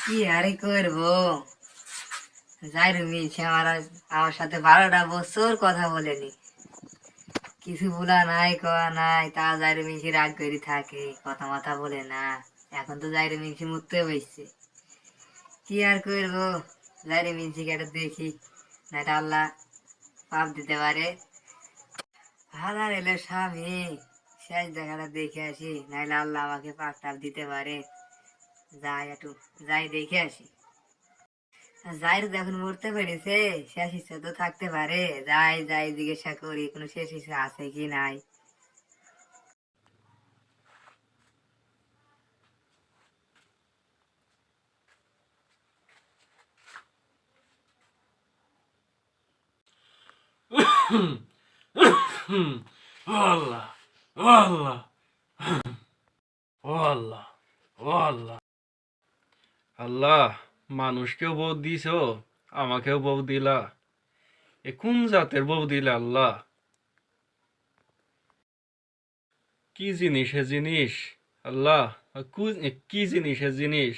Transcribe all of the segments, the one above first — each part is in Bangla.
কি আরে করবো? যাই রুমি, সে আমার সাথে 12টা বছর কথা বলেনি, কিছু বলা নাই, কওয়া নাই, তা যাই মিশি রাগ করে থাকে, কথা মাথা বলে না। এখন তো যাই মিশি মরতে বসছে, কি আর করবো? যাই মিশি কেটে দেখি, না এটা আল্লাহ পাপ দিতে পারে। হাজার এলে স্বামী, শেষ দেখাটা দেখে আসি, নাইলে আল্লাহ আমাকে পাপ টাপ দিতে পারে। যাই একটু, যাই দেখে আসি। যাই যখন মরতে পেরেছে, শেষ ইচ্ছা তো থাকতে পারে। যাই যাই জিজ্ঞাসা করি কোনো শেষ ইচ্ছা আছে কি নাই। ও আল্লাহ, ও আল্লাহ, ও আল্লাহ, ও আল্লাহ। আল্লাহ, মানুষকেও বউ দিছ, আমাকেও বউ দিলা। এ কোন জাতের বউ দিলা আল্লাহ? কি জিনিস এ জিনিস? আল্লাহ, কি জিনিস এ জিনিস?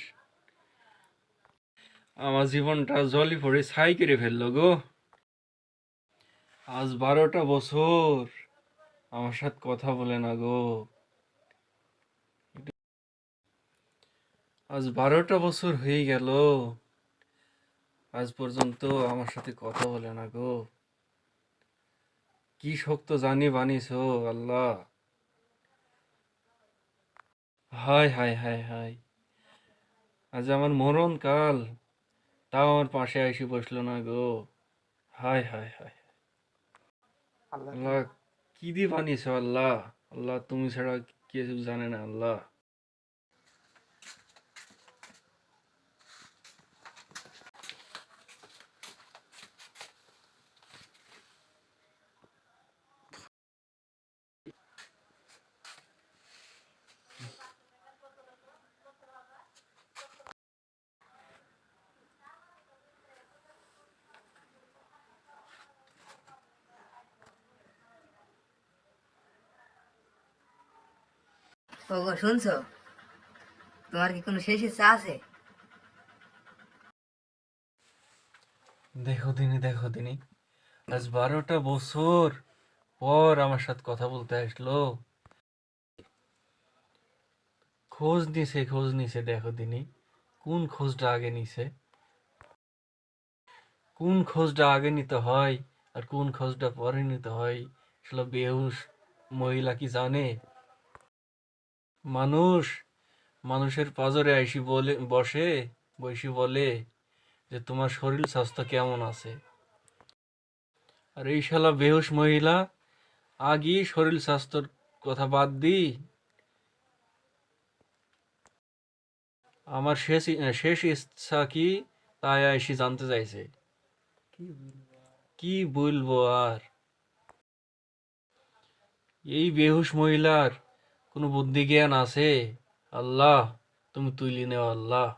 আমার জীবনটা জলি পড়ে ছাই করে ফেললো গো। আজ 12টা বছর আমার সাথে কথা বলে না গো। আজ 12টা বছর হয়ে গেল, আজ পর্যন্ত আমার সাথে কথা বলে না গো। কি শক্ত জানি বানিয়েছো আল্লাহ। হায় হায় হায় হায়, আজ আমার মরণ কাল, তাও আমার পাশে এসে বসলো না গো। হায় হায় হায় আল্লাহ, কি দিয়ে বানিয়েছো আল্লাহ? আল্লাহ, তুমি ছাড়া কেউ জানে না আল্লাহ। ও গো, শুনছো? তোমার কি কোনো শেষ ইচ্ছা আছে? দেখো দিনি, দেখো দিনি, আজ 12টা বছর পর আমার সাথে কথা বলতে আসলো। খোঁজ নিছে, দেখো দিনি, কোন খোঁজটা আগে নিছে, কোন খোঁজটা আগে নিতে হয় আর কোন খোঁজটা পরে নিতে হয়, আসলে বেহুশ মহিলা কি জানে? মানুষ মানুষের পাজরে আইসি বলে বসে, বসে বলে যে তোমার শরীর স্বাস্থ্য কেমন আছে। আর এই শালা বেহুশ মহিলা আগেই শরীর স্বাস্থ্যর কথা বাদ দি আমার শেষ ইচ্ছা কি তাই আইসি জানতে চাইছে। কি বলবো আর? এই বেহুশ মহিলার কোনো বুদ্ধি জ্ঞান আছে? আল্লাহ, তুমি তুলি নেও আল্লাহ।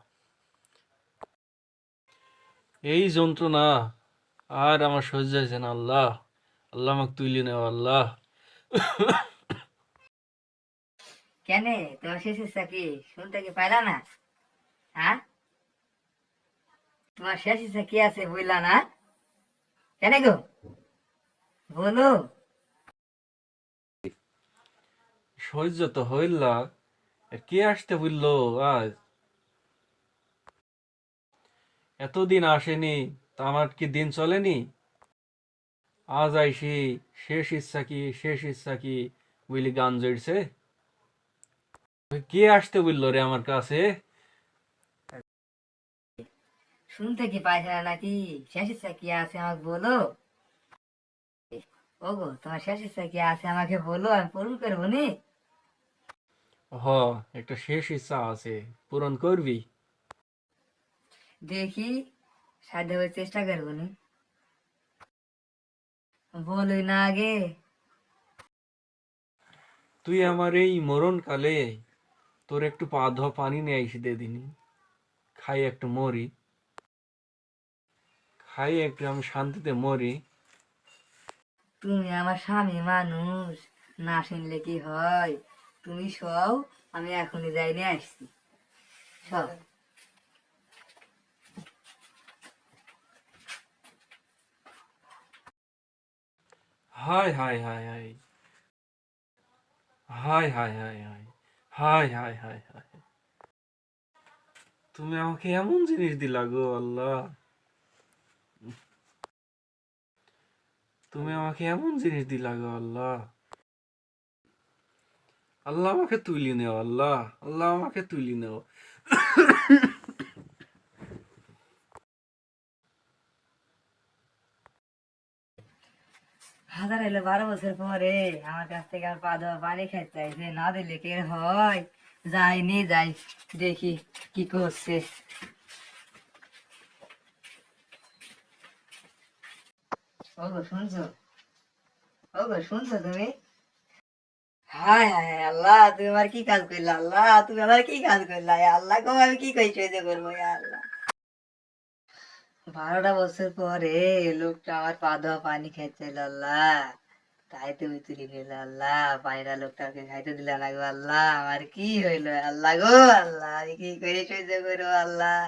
এই যন্ত্রণা আর আমার সহ্য হয়েছে না আল্লাহ। আল্লাহ, আমাকে তুলি নেও আল্লাহ। কেন, তোমার শেষ ইচ্ছা কি শুনতে কি পাইলা না? হ্যাঁ, তোমার শেষ ইচ্ছা কি আছে বুঝলা না? কেন গো, বলো। সহ্য তো হইলা, কে আসতে বললো আজ? এতদিন আসেনি, তা আমার কি দিন চলেনি? আজ আইসি শেষ ইচ্ছা কি, শেষ ইচ্ছা কি বুঝলি গান জড়ছে। কে আসতে বললো রে আমার কাছে? শুনতে কি পাইছে না নাকি? শেষ ইচ্ছা কি আছে আমাকে বলো। ওগো, তোমার শেষ ইচ্ছা কি আছে আমাকে বলো, আমি পূরণ করবো নি। হ, একটা শেষ ইচ্ছা আছে, পূরণ করবি? দেখি, সাধ্য করে চেষ্টা করবো নি। বলোই না আগে। তুই আমার এই মরণ কালে তোর একটু পা ধোয়া পানি নিয়ে আইসি দে দিনি, খাই একটু মরি, খাই একটু আমি শান্তিতে মরি। তুমি আমার স্বামী মানুষ, না শুনলে কি হয়? তুমি সব, আমি এখনই যাই নিয়ে আসছি। সব। হায় হায় হায় হায় হায় হায় হায় হায় হায় হায় হায় হায়, তুমি আমাকে এমন জিনিস দিলা গো আল্লাহ, তুমি আমাকে এমন জিনিস দিলা গো আল্লাহ। আল্লাহ আমাকে তুলি নেও, আল্লাহ, আল্লাহ আমাকে তুলি নেও। হাজার এলো 12 বছর পরে আমার কাছ থেকে আর পা দেওয়া পানি খেতে চাইছে, না দিলে কে হয়। যাই নিয়ে যাই, দেখি কি করছে। ওগো শুনছো? ওগো শুনছো তুমি? হায় হায় হায়, আল্লাহ তুমি আমার কি কাজ করলা, আল্লাহ তুমি আমার কি কাজ করলা, এ আল্লাহ গো আমি কি কই সহ্য করবো, এ আল্লাহ। 12টা বছর পরে লোকটা আমার পা দেওয়া পানি খেতে চাইলো, আল্লাহ তাই তুমি তুলে নিলে আল্লাহ, পানিটা লোকটাকে খাইতে দিলে না গো আল্লাহ, আমার কি হইলো আল্লাহ গো, আল্লাহ আমি কি করে সহ্য করবো আল্লাহ।